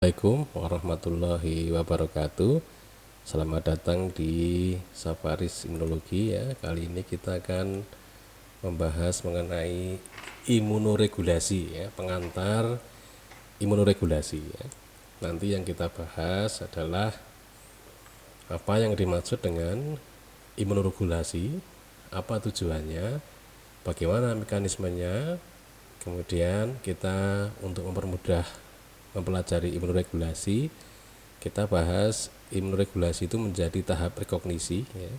Assalamualaikum warahmatullahi wabarakatuh. Selamat datang di Safaris Imunologi ya. Kali ini kita akan membahas mengenai imunoregulasi ya, pengantar imunoregulasi ya. Nanti yang kita bahas adalah apa yang dimaksud dengan imunoregulasi, apa tujuannya, bagaimana mekanismenya. Kemudian kita untuk mempermudah mempelajari imunoregulasi, kita bahas imunoregulasi itu menjadi tahap rekognisi ya.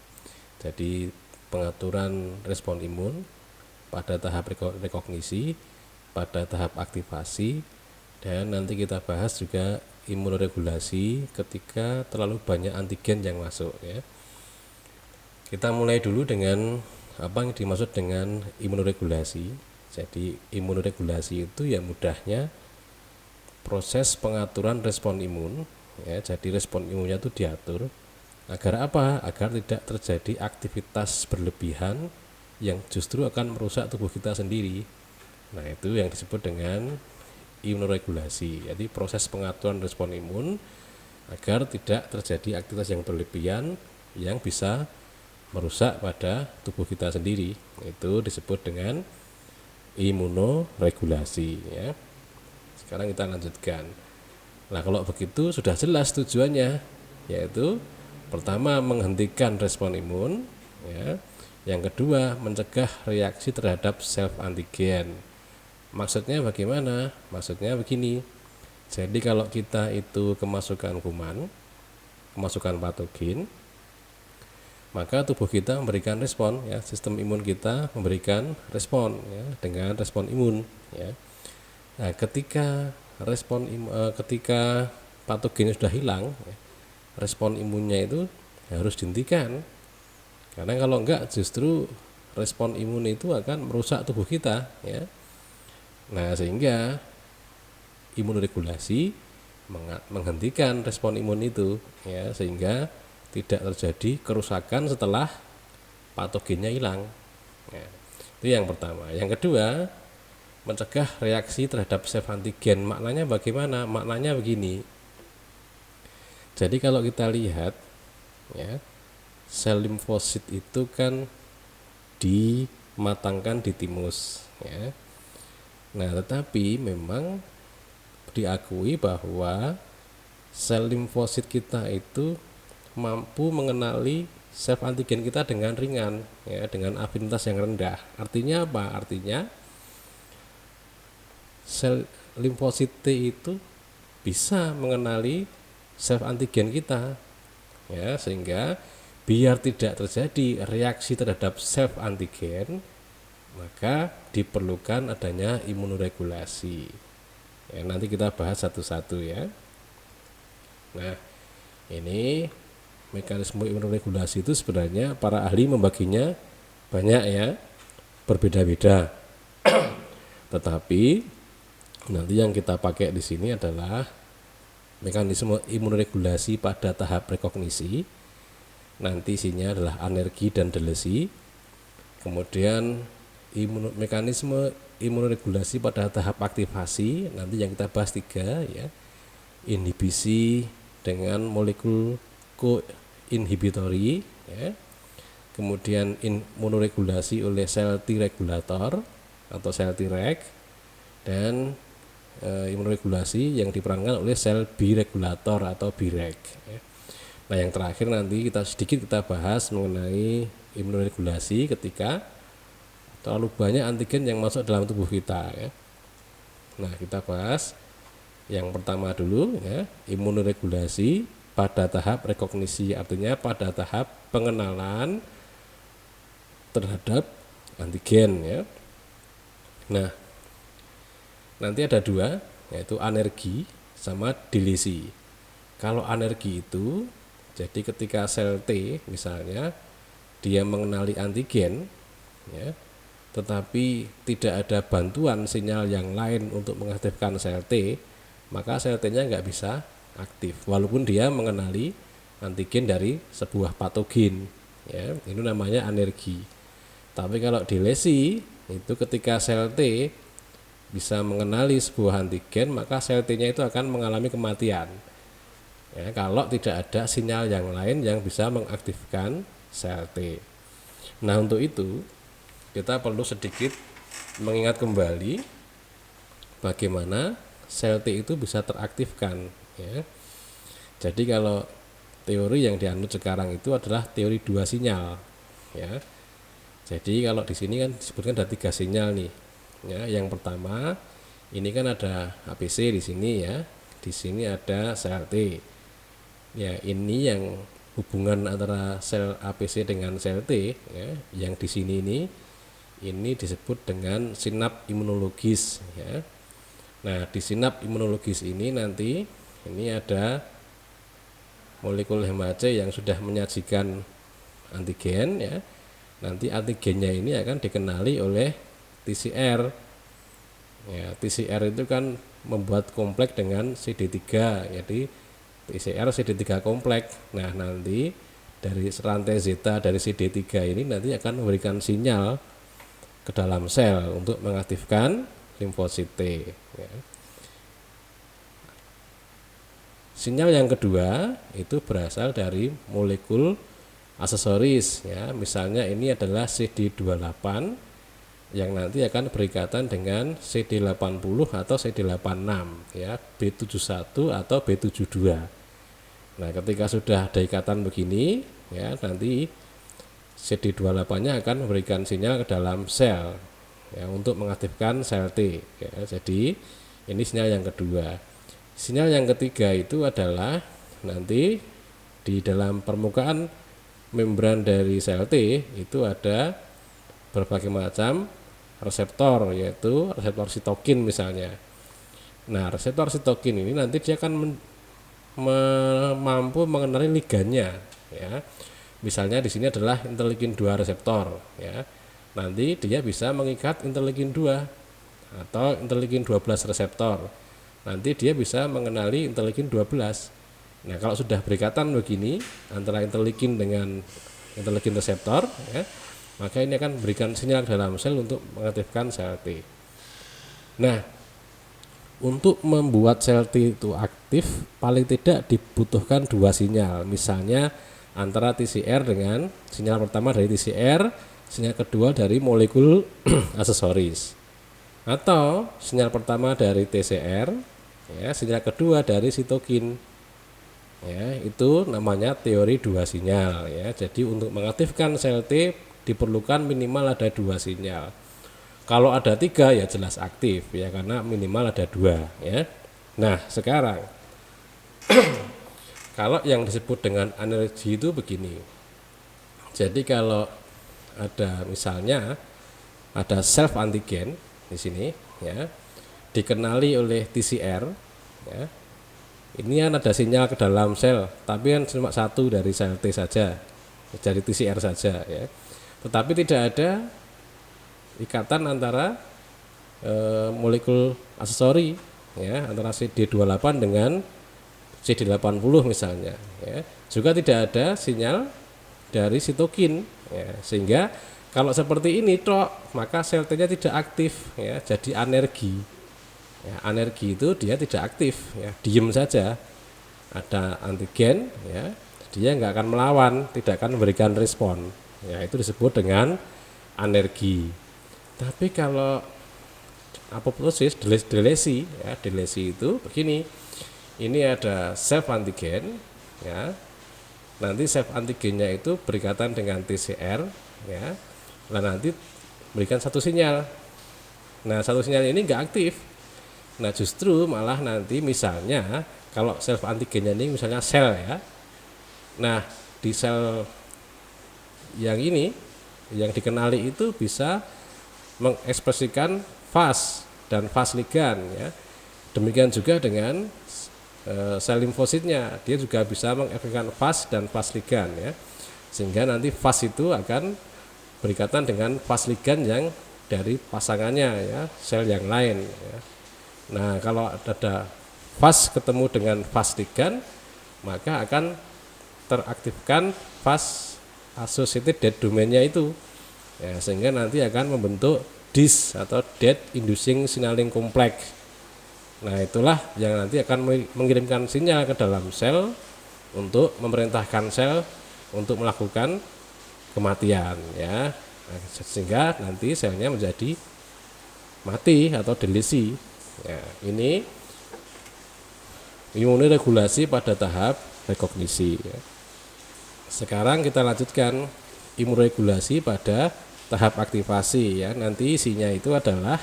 Jadi pengaturan respon imun pada tahap rekognisi, pada tahap aktivasi, dan nanti kita bahas juga imunoregulasi ketika terlalu banyak antigen yang masuk ya. Kita mulai dulu dengan apa yang dimaksud dengan imunoregulasi. Jadi imunoregulasi itu ya mudahnya proses pengaturan respon imun ya. Jadi respon imunnya itu diatur agar apa? Agar tidak terjadi aktivitas berlebihan yang justru akan merusak tubuh kita sendiri. Nah, itu yang disebut dengan imunoregulasi. Jadi proses pengaturan respon imun agar tidak terjadi aktivitas yang berlebihan yang bisa merusak pada tubuh kita sendiri. Itu disebut dengan imunoregulasi ya. Sekarang kita lanjutkan. Nah, kalau begitu sudah jelas tujuannya, yaitu pertama menghentikan respon imun ya. Yang kedua mencegah reaksi terhadap self antigen. Maksudnya bagaimana? Maksudnya begini. Jadi kalau kita itu kemasukan kuman, kemasukan patogen, maka tubuh kita memberikan respon ya, sistem imun kita memberikan respon ya, dengan respon imun ya. Nah, ketika ketika patogen sudah hilang, respon imunnya itu harus dihentikan. Karena kalau enggak justru respon imun itu akan merusak tubuh kita ya. Nah, sehingga imunoregulasi menghentikan respon imun itu ya, sehingga tidak terjadi kerusakan setelah patogennya hilang. Ya, itu yang pertama. Yang kedua, mencegah reaksi terhadap self antigen. Maknanya bagaimana? Maknanya begini. Jadi kalau kita lihat ya, sel limfosit itu kan dimatangkan di timus ya. Nah, tetapi memang diakui bahwa sel limfosit kita itu mampu mengenali self antigen kita dengan ringan ya, dengan afinitas yang rendah. Artinya apa? Artinya sel limfosit T itu bisa mengenali self antigen kita ya, sehingga biar tidak terjadi reaksi terhadap self antigen, maka diperlukan adanya imunoregulasi ya. Nanti kita bahas satu-satu ya. Nah, ini mekanisme imunoregulasi itu sebenarnya para ahli membaginya banyak ya, berbeda-beda. Tetapi nanti yang kita pakai di sini adalah mekanisme imunoregulasi pada tahap rekognisi. Nanti isinya adalah anergi dan delesi. Kemudian mekanisme imunoregulasi pada tahap aktivasi. Nanti yang kita bahas 3 ya. Inhibisi dengan molekul co-inhibitory ya. Kemudian imunoregulasi oleh sel T regulator atau sel Treg, dan imunoregulasi yang diperankan oleh sel B regulator atau Breg ya. Nah, yang terakhir nanti kita bahas mengenai imunoregulasi ketika terlalu banyak antigen yang masuk dalam tubuh kita ya. Nah, kita bahas yang pertama dulu ya, imunoregulasi pada tahap rekognisi, artinya pada tahap pengenalan terhadap antigen ya. Nah, nanti ada 2, yaitu anergi sama delesi. Kalau anergi itu jadi ketika sel T misalnya dia mengenali antigen ya, tetapi tidak ada bantuan sinyal yang lain untuk mengaktifkan sel T, maka sel T-nya nggak bisa aktif walaupun dia mengenali antigen dari sebuah patogen ya. Itu namanya anergi. Tapi kalau delesi itu ketika sel T bisa mengenali sebuah antigen, maka sel T-nya itu akan mengalami kematian. Ya, kalau tidak ada sinyal yang lain yang bisa mengaktifkan sel T. Nah, untuk itu kita perlu sedikit mengingat kembali bagaimana sel T itu bisa teraktifkan, ya. Jadi kalau teori yang dianut sekarang itu adalah teori dua sinyal, ya. Jadi kalau di sini kan disebutkan ada 3 sinyal nih. Ya, yang pertama ini kan ada APC di sini ya. Di sini ada sel T. Ya, ini yang hubungan antara sel APC dengan sel T, ya, yang di sini ini disebut dengan sinap imunologis, ya. Nah, di sinap imunologis ini nanti ini ada molekul HMAC yang sudah menyajikan antigen, ya. Nanti antigennya ini akan dikenali oleh TCR. Ya, TCR itu kan membuat kompleks dengan CD3, jadi TCR CD3 kompleks. Nah, nanti dari rantai zeta dari CD3 ini nanti akan memberikan sinyal ke dalam sel untuk mengaktifkan limfosit T, ya. Sinyal yang kedua itu berasal dari molekul aksesoris, ya. Misalnya ini adalah CD28 yang nanti akan berikatan dengan CD80 atau CD86, ya, B71 atau B72. Nah, ketika sudah ada ikatan begini, ya, nanti CD28-nya akan memberikan sinyal ke dalam sel, ya, untuk mengaktifkan sel T, ya. Jadi ini sinyal yang kedua. Sinyal yang ketiga itu adalah nanti di dalam permukaan membran dari sel T itu ada berbagai macam reseptor, yaitu reseptor sitokin misalnya. Nah, reseptor sitokin ini nanti dia akan mampu mengenali ligannya, ya. Misalnya di sini adalah interleukin 2 reseptor, ya. Nanti dia bisa mengikat interleukin 2 atau interleukin 12 reseptor. Nanti dia bisa mengenali interleukin 12. Nah, kalau sudah berikatan begini antara interleukin dengan interleukin reseptor, ya, maka ini akan memberikan sinyal dalam sel untuk mengaktifkan sel T. Nah, untuk membuat sel T itu aktif paling tidak dibutuhkan 2 sinyal. Misalnya antara TCR dengan sinyal pertama dari TCR, sinyal kedua dari molekul aksesoris. Atau sinyal pertama dari TCR, ya, sinyal kedua dari sitokin. Ya, itu namanya teori 2 sinyal, ya. Jadi untuk mengaktifkan sel T diperlukan minimal ada 2 sinyal. Kalau ada 3 ya jelas aktif, ya, karena minimal ada 2, ya. Nah, sekarang kalau yang disebut dengan anergi itu begini. Jadi kalau ada misalnya ada self antigen di sini, ya, dikenali oleh TCR, ya. Ini kan ada sinyal ke dalam sel, tapi kan cuma satu dari sel T saja, dari TCR saja, ya. Tetapi tidak ada ikatan antara molekul aksesori, ya, antara CD28 dengan CD80 misalnya, ya. Juga tidak ada sinyal dari sitokin, ya. Sehingga kalau seperti ini tok, maka sel T-nya tidak aktif, ya, jadi anergi. Ya, anergi itu dia tidak aktif, ya, diem saja. Ada antigen, ya, dia nggak akan melawan, tidak akan memberikan respon. Ya, itu disebut dengan anergi. Tapi kalau apoptosis, delesi, ya, delesi itu begini. Ini ada self antigen, ya. Nanti self antigennya itu berikatan dengan TCR, ya. Nah, nanti berikan satu sinyal. Nah, satu sinyal ini nggak aktif. Nah, justru malah nanti misalnya kalau self antigennya ini misalnya sel, ya. Nah, di sel yang ini yang dikenali itu bisa mengekspresikan fas dan fas ligan, ya. Demikian juga dengan sel limfositnya, dia juga bisa mengekspresikan fas dan fas ligan, ya. Sehingga nanti fas itu akan berikatan dengan fas ligan yang dari pasangannya, ya, sel yang lain, ya. Nah, kalau ada fas ketemu dengan fas ligan, maka akan teraktifkan fas associated dead domain-nya itu, ya, sehingga nanti akan membentuk DIS atau Death Inducing Signaling Complex. Nah, itulah yang nanti akan mengirimkan sinyal ke dalam sel untuk memerintahkan sel untuk melakukan kematian ya. Nah, sehingga nanti selnya menjadi mati atau delisi. Ya, ini imunoregulasi pada tahap rekognisi ya. Sekarang kita lanjutkan imunoregulasi pada tahap aktivasi ya. Nanti isinya itu adalah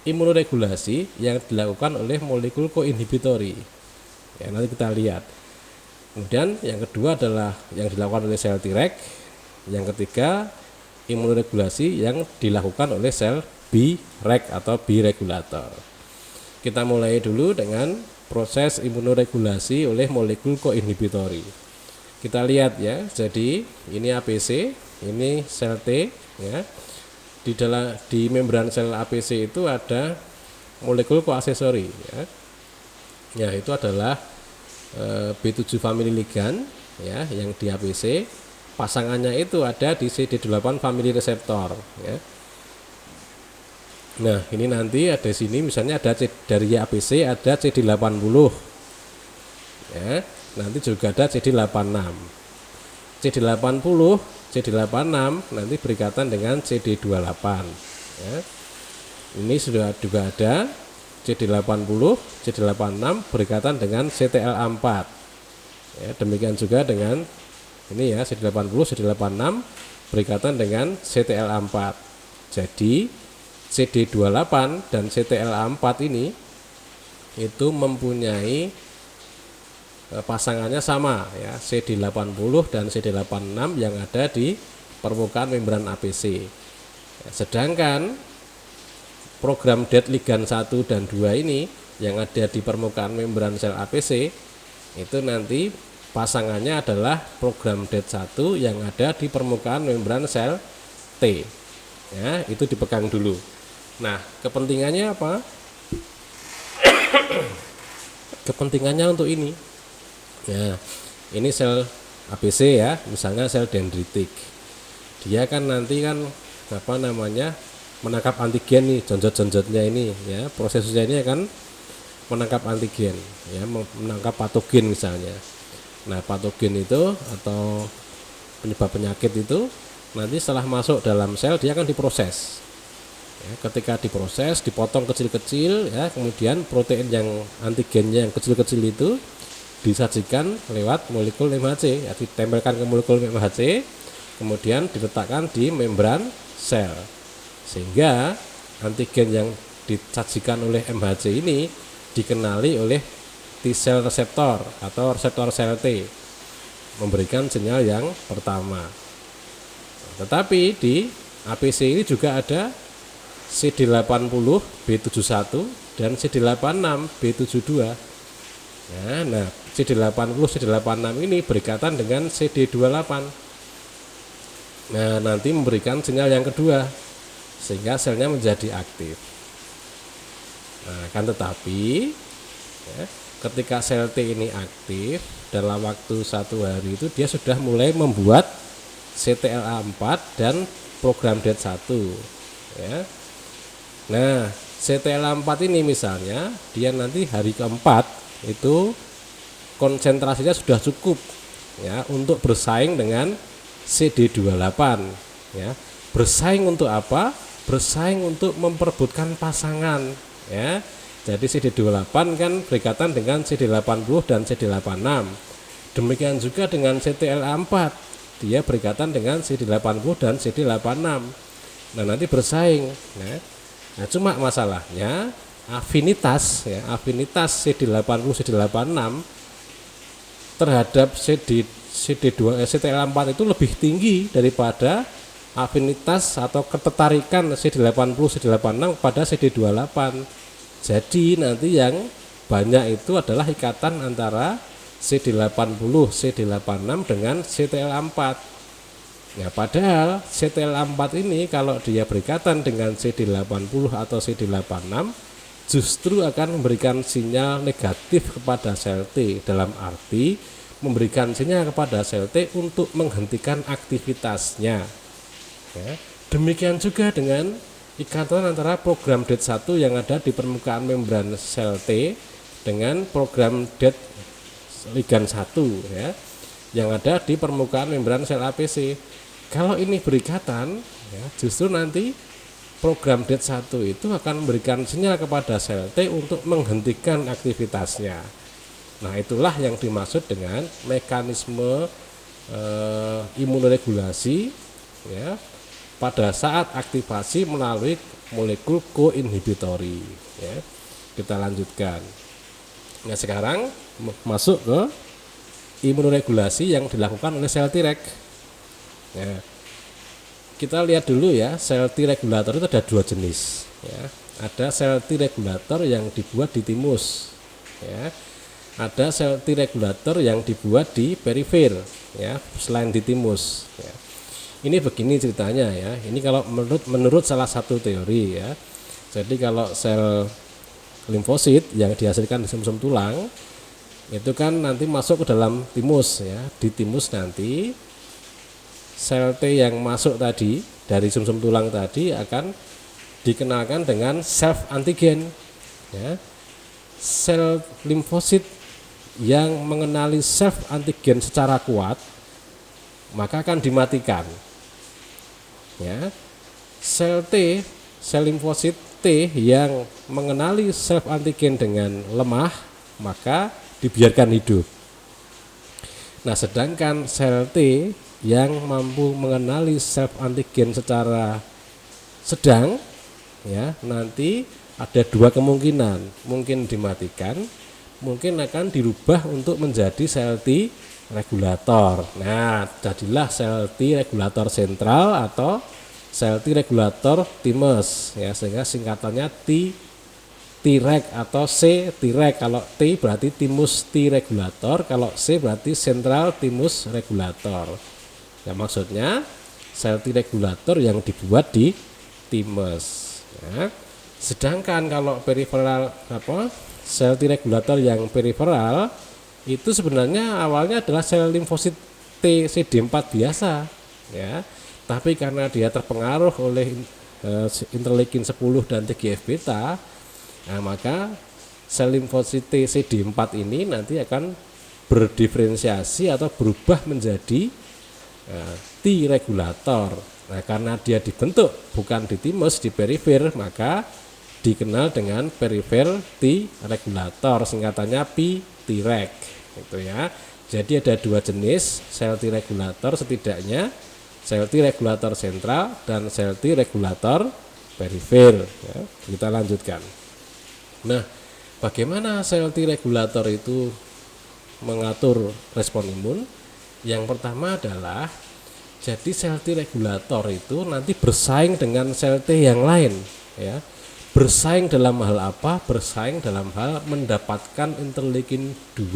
imunoregulasi yang dilakukan oleh molekul koinhibitori. Ya, nanti kita lihat. Kemudian yang kedua adalah yang dilakukan oleh sel Treg. Yang ketiga imunoregulasi yang dilakukan oleh sel B-reg atau B-regulator. Kita mulai dulu dengan proses imunoregulasi oleh molekul koinhibitori. Kita lihat ya, jadi ini APC, ini sel T ya. Di membran sel APC itu ada molekul koaksesori ya. Ya, itu adalah B7 family ligand ya yang di APC. Pasangannya itu ada di CD8 family reseptor ya. Nah, ini nanti ada sini misalnya ada dari APC ada CD80 ya. Nanti juga ada CD86. CD80, CD86 nanti berikatan dengan CD28 ya. Ini sudah juga ada CD80, CD86 berikatan dengan CTLA4 ya. Demikian juga dengan ini ya, CD80, CD86 berikatan dengan CTLA4. Jadi CD28 dan CTLA4 ini itu mempunyai pasangannya sama ya, CD80 dan CD86 yang ada di permukaan membran APC. Ya, sedangkan program dead ligand 1 dan 2 ini yang ada di permukaan membran sel APC itu nanti pasangannya adalah program dead 1 yang ada di permukaan membran sel T. Ya, itu dipegang dulu. Nah, kepentingannya apa? Kepentingannya untuk ini. Ya, ini sel APC ya, misalnya sel dendritik. Dia kan nanti kan menangkap antigen nih, jonjot-jonjotnya ini ya. Prosesnya ini akan menangkap antigen ya, menangkap patogen misalnya. Nah, patogen itu atau penyebab penyakit itu nanti setelah masuk dalam sel dia akan diproses. Ya, ketika diproses, dipotong kecil-kecil ya, kemudian protein yang antigennya yang kecil-kecil itu disajikan lewat molekul MHC ya, ditempelkan ke molekul MHC kemudian diletakkan di membran sel sehingga antigen yang disajikan oleh MHC ini dikenali oleh T cell reseptor atau reseptor sel T memberikan sinyal yang pertama. Tetapi di APC ini juga ada CD80 B71 dan CD86 B72 ya. Nah, CD80, CD86 ini berikatan dengan CD28. Nah, nanti memberikan sinyal yang kedua sehingga selnya menjadi aktif. Nah, kan tetapi ya, ketika sel T ini aktif dalam waktu 1 hari itu dia sudah mulai membuat CTLA4 dan program dead 1 ya. Nah, CTLA4 ini misalnya dia nanti hari keempat itu konsentrasinya sudah cukup ya untuk bersaing dengan CD28 ya. Bersaing untuk apa? Bersaing untuk memperebutkan pasangan ya. Jadi CD28 kan berikatan dengan CD80 dan CD86. Demikian juga dengan CTLA4. Dia berikatan dengan CD80 dan CD86. Nah, nanti bersaing ya. Nah, cuma masalahnya afinitas ya, afinitas CD80 CD86 terhadap CTLA4 itu lebih tinggi daripada afinitas atau ketertarikan CD80 CD86 pada CD28. Jadi nanti yang banyak itu adalah ikatan antara CD80 CD86 dengan CTLA4. Ya, padahal CTLA4 ini kalau dia berikatan dengan CD80 atau CD86 justru akan memberikan sinyal negatif kepada sel T, dalam arti memberikan sinyal kepada sel T untuk menghentikan aktivitasnya ya. Demikian juga dengan ikatan antara program DET1 yang ada di permukaan membran sel T dengan program DET ligan 1 ya, yang ada di permukaan membran sel APC. Kalau ini berikatan ya, justru nanti program DET1 itu akan memberikan sinyal kepada sel T untuk menghentikan aktivitasnya. Nah, itulah yang dimaksud dengan mekanisme imunoregulasi ya, pada saat aktivasi melalui molekul koinhibitori ya. Kita lanjutkan. Nah, sekarang masuk ke imunoregulasi yang dilakukan oleh sel Treg. Ya. Kita lihat dulu ya, sel T regulator itu ada dua jenis ya. Ada sel T regulator yang dibuat di timus ya. Ada sel T regulator yang dibuat di perifer ya, selain di timus ya. Ini begini ceritanya ya. Ini kalau menurut salah satu teori ya. Jadi kalau sel limfosit yang dihasilkan di sumsum tulang itu kan nanti masuk ke dalam timus ya. Di timus nanti sel T yang masuk tadi dari sumsum tulang tadi akan dikenalkan dengan self antigen ya. Sel limfosit yang mengenali self antigen secara kuat maka akan dimatikan ya. Sel T, sel limfosit T yang mengenali self antigen dengan lemah maka dibiarkan hidup. Nah, sedangkan sel T yang mampu mengenali self antigen secara sedang ya, nanti ada dua kemungkinan, mungkin dimatikan, mungkin akan dirubah untuk menjadi sel T regulator. Nah, jadilah sel T regulator sentral atau sel T regulator thymus ya, sehingga singkatannya Treg atau C Treg. Kalau T berarti thymus T regulator, kalau C berarti central thymus regulator. Ya, maksudnya sel T regulator yang dibuat di thymus ya. Sedangkan kalau periferal sel T regulator yang periferal itu sebenarnya awalnya adalah sel limfosit T CD4 biasa ya. Tapi karena dia terpengaruh oleh interleukin 10 dan TGF beta, nah maka sel limfosit T CD4 ini nanti akan berdiferensiasi atau berubah menjadi T regulator. Nah, karena dia dibentuk bukan di thymus, di perifer, maka dikenal dengan perifer T regulator, singkatannya P-Treg gitu ya. Jadi ada dua jenis sel T regulator setidaknya, sel T regulator sentral dan sel T regulator perifer ya. Kita lanjutkan. Nah, bagaimana sel T regulator itu mengatur respon imun? Yang pertama adalah jadi sel T regulator itu nanti bersaing dengan sel T yang lain ya. Bersaing dalam hal apa? Bersaing dalam hal mendapatkan interleukin 2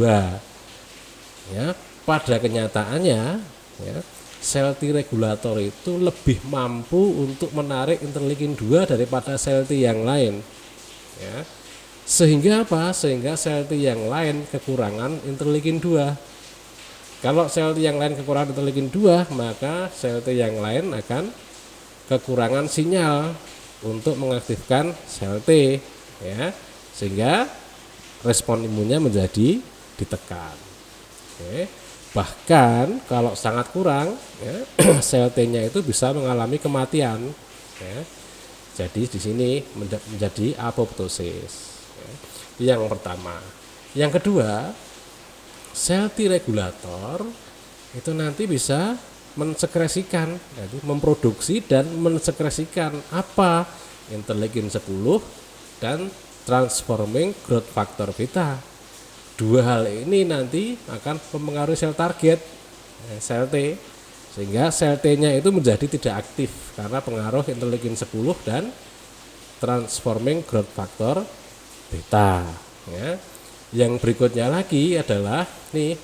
ya. Pada kenyataannya ya, sel T regulator itu lebih mampu untuk menarik interleukin 2 daripada sel T yang lain ya. Sehingga apa? Sehingga sel T yang lain kekurangan interleukin 2. Kalau sel T yang lain kekurangan interleukin 2, maka sel T yang lain akan kekurangan sinyal untuk mengaktifkan sel T ya. Sehingga respon imunnya menjadi ditekan. Oke. Bahkan kalau sangat kurang ya, sel T-nya itu bisa mengalami kematian ya. Jadi di sini menjadi apoptosis. Ya. Yang pertama. Yang kedua, sel T regulator itu nanti bisa mensekresikan, jadi memproduksi dan mensekresikan apa? Interleukin 10 dan transforming growth factor beta. Dua hal ini nanti akan mempengaruhi sel target sel T, sehingga sel T-nya itu menjadi tidak aktif karena pengaruh interleukin 10 dan transforming growth factor beta ya. Yang berikutnya lagi adalah nih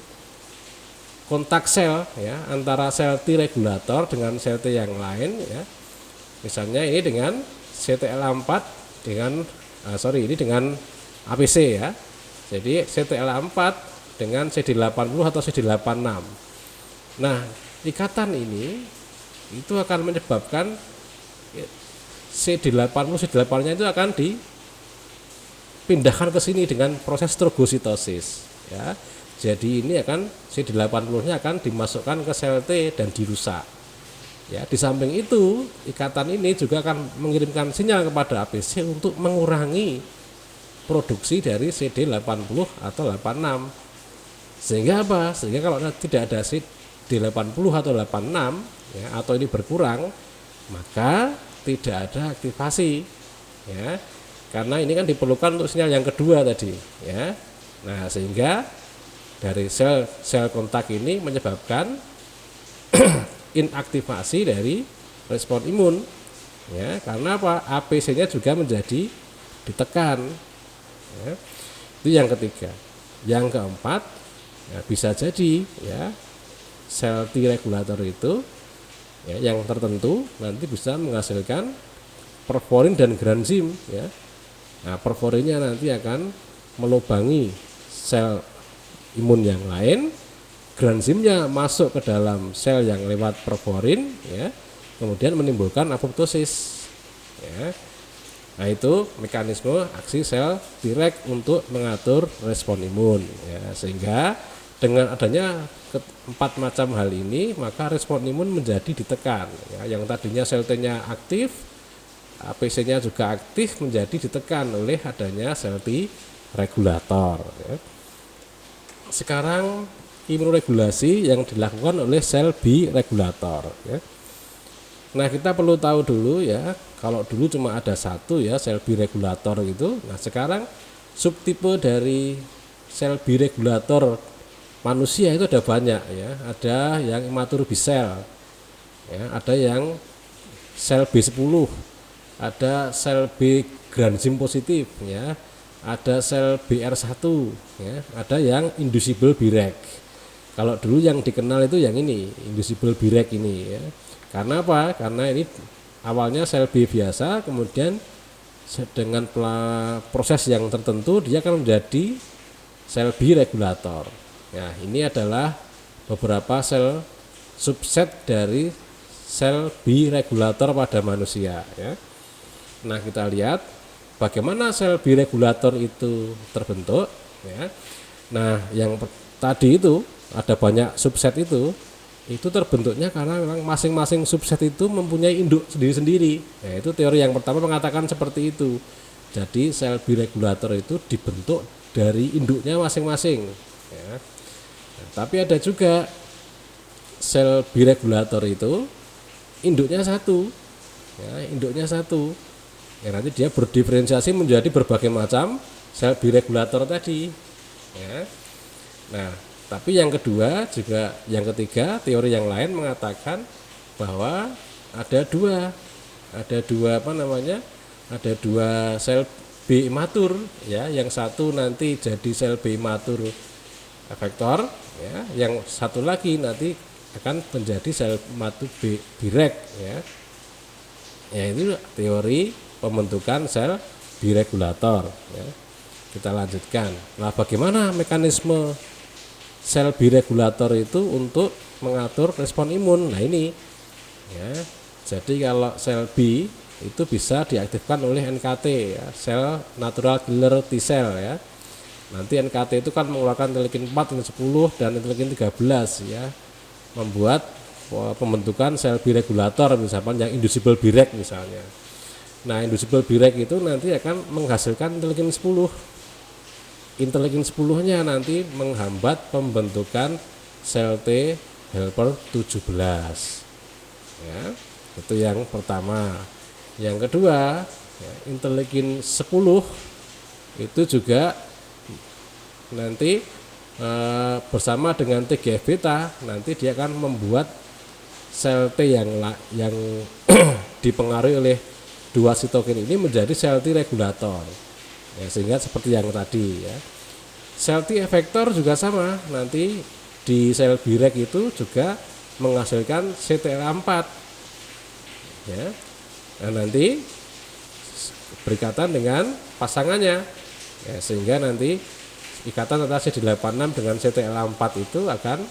kontak sel ya, antara sel T regulator dengan sel T yang lain ya. Misalnya ini dengan CTLA4 dengan ini dengan APC ya. Jadi CTLA4 dengan CD80 atau CD86. Nah, ikatan ini itu akan menyebabkan CD80 CD8-nya itu akan dipindahkan ke sini dengan proses trogositosis ya. Jadi ini akan CD80-nya akan dimasukkan ke sel T dan dirusak. Ya, di samping itu ikatan ini juga akan mengirimkan sinyal kepada APC untuk mengurangi produksi dari CD80 atau 86. Sehingga apa? Sehingga kalau tidak ada CD80 atau 86 ya, atau ini berkurang, maka tidak ada aktivasi ya. Karena ini kan diperlukan untuk sinyal yang kedua tadi ya. Nah, sehingga dari sel kontak ini menyebabkan inaktivasi dari respon imun ya, karena apa? APC-nya juga menjadi ditekan ya. Itu yang ketiga. Yang keempat ya, bisa jadi ya sel T regulator itu ya, yang tertentu nanti bisa menghasilkan perforin dan granzim ya. Nah, perforinnya nanti akan melubangi sel imun yang lain, granzimnya masuk ke dalam sel yang lewat perforin ya, kemudian menimbulkan apoptosis ya. Nah, itu mekanisme aksi sel Treg untuk mengatur respon imun ya. Sehingga dengan adanya keempat macam hal ini, maka respon imun menjadi ditekan ya. Yang tadinya sel T-nya aktif, APC-nya juga aktif, menjadi ditekan oleh adanya sel T regulator ya. Sekarang imunoregulasi yang dilakukan oleh sel B regulator ya. Nah, kita perlu tahu dulu ya, kalau dulu cuma ada satu ya sel B regulator gitu. Nah, sekarang subtipe dari sel B regulator manusia itu ada banyak ya. Ada yang immature B cell ya, ada yang sel B10, ada sel B granzim positif ya, ada sel BR1 ya, ada yang inducible Breg. Kalau dulu yang dikenal itu yang ini, inducible Breg ini ya. Karena apa? Karena ini awalnya sel B biasa, kemudian dengan proses yang tertentu dia akan menjadi sel B regulator. Ya, ini adalah beberapa sel subset dari sel B regulator pada manusia ya. Nah, kita lihat bagaimana sel B regulator itu terbentuk ya. Nah, yang tadi itu ada banyak subset itu terbentuknya karena memang masing-masing subset itu mempunyai induk sendiri-sendiri. Nah, itu teori yang pertama mengatakan seperti itu. Jadi sel B regulator itu dibentuk dari induknya masing-masing ya. Nah, tapi ada juga sel B regulator itu induknya satu ya, induknya satu ya, nanti dia berdiferensiasi menjadi berbagai macam sel B regulator tadi ya. Nah, tapi yang kedua juga, yang ketiga teori yang lain mengatakan bahwa ada dua sel B imatur ya, yang satu nanti jadi sel B imatur efektor ya, yang satu lagi nanti akan menjadi sel imatur B Breg ya. Ya, itu teori pembentukan sel B regulator ya. Kita lanjutkan. Nah, bagaimana mekanisme sel B regulator itu untuk mengatur respon imun? Nah, ini ya. Jadi kalau sel B itu bisa diaktifkan oleh NKT ya, sel natural killer T cell ya. Nanti NKT itu kan mengeluarkan interleukin 4, interleukin 10 dan interleukin 13 ya. Membuat pembentukan sel B regulator misalkan yang inducible Breg misalnya. Nah, inducible Breg itu nanti akan menghasilkan interleukin 10. Interleukin 10-nya nanti menghambat pembentukan sel T helper 17 ya. Itu yang pertama. Yang kedua ya, interleukin 10 itu juga nanti bersama dengan TGF beta nanti dia akan membuat sel T yang dipengaruhi oleh dua sitokin ini menjadi sel T regulator ya, sehingga seperti yang tadi ya. Sel T efektor juga sama, nanti di sel Breg itu juga menghasilkan CTLA4 ya. Nah, nanti berikatan dengan pasangannya ya, sehingga nanti ikatan antara CD86 dengan CTLA4 itu akan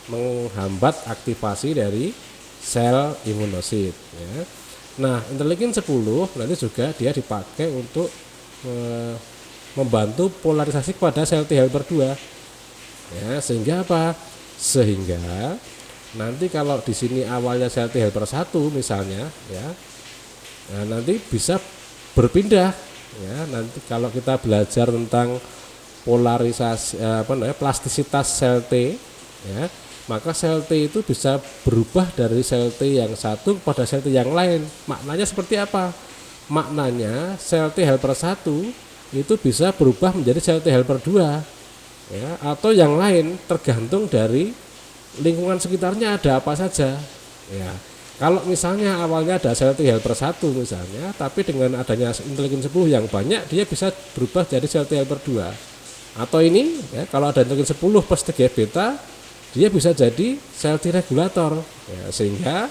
menghambat aktivasi dari sel imunosit ya. Nah, interleukin 10 nanti juga dia dipakai untuk membantu polarisasi pada sel T helper 2. Ya, sehingga apa? Sehingga nanti kalau di sini awalnya sel T helper 1 misalnya ya. Nah, nanti bisa berpindah ya. Nanti kalau kita belajar tentang polarisasi plastisitas sel T ya, maka sel T itu bisa berubah dari sel T yang satu kepada sel T yang lain. Maknanya seperti apa? Maknanya sel T helper 1 itu bisa berubah menjadi sel T helper 2 ya, atau yang lain, tergantung dari lingkungan sekitarnya ada apa saja ya. Kalau misalnya awalnya ada sel T helper 1 misalnya, tapi dengan adanya interleukin 10 yang banyak, dia bisa berubah jadi sel T helper 2. Atau ini ya, kalau ada interleukin 10 plus TGF beta, dia bisa jadi sel T regulator ya, sehingga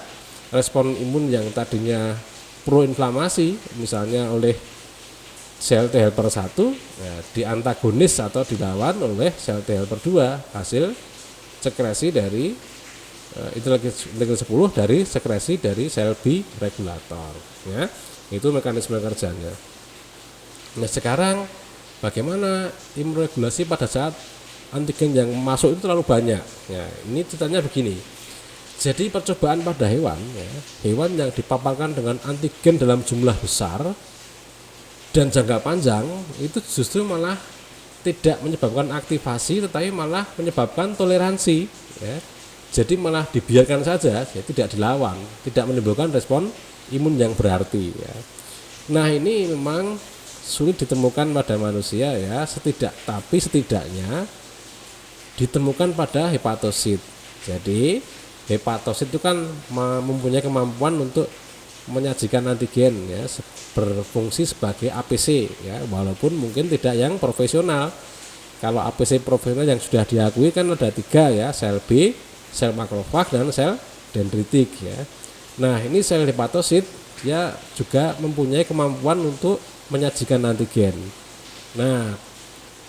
respon imun yang tadinya proinflamasi misalnya oleh sel T helper 1 ya, diantagonis atau dilawan oleh sel T helper 2 hasil sekresi dari interleukin 10 dari sekresi dari sel B regulator ya. Itu mekanisme kerjanya. Nah, sekarang bagaimana imunoregulasi pada saat antigen yang masuk itu terlalu banyak ya. Ini ceritanya begini. Jadi percobaan pada hewan ya, hewan yang dipaparkan dengan antigen dalam jumlah besar dan jangka panjang itu justru malah tidak menyebabkan aktivasi, tetapi malah menyebabkan toleransi ya. Jadi malah dibiarkan saja ya, tidak dilawan, tidak menimbulkan respon imun yang berarti ya. Nah, ini memang sulit ditemukan pada manusia ya, tapi setidaknya ditemukan pada hepatosit. Jadi hepatosit itu kan mempunyai kemampuan untuk menyajikan antigen ya, berfungsi sebagai APC ya, walaupun mungkin tidak yang profesional. Kalau APC profesional yang sudah diakui kan ada 3 ya, sel B, sel makrofag dan sel dendritik ya. Nah, ini sel hepatosit dia juga mempunyai kemampuan untuk menyajikan antigen. Nah,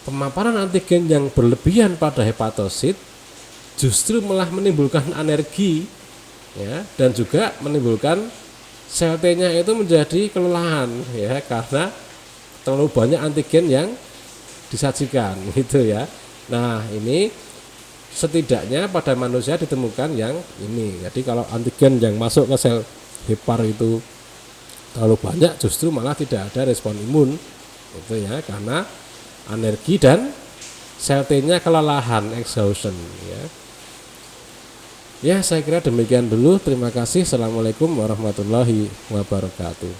pemaparan antigen yang berlebihan pada hepatosit justru malah menimbulkan alergi ya, dan juga menimbulkan sel T-nya itu menjadi kelelahan ya, karena terlalu banyak antigen yang disajikan gitu ya. Nah, ini setidaknya pada manusia ditemukan yang ini. Jadi kalau antigen yang masuk ke sel hepar itu terlalu banyak, justru malah tidak ada respon imun itu ya, karena alergi dan sel T-nya kelelahan, exhaustion ya. Ya, saya kira demikian dulu. Terima kasih. Assalamualaikum warahmatullahi wabarakatuh.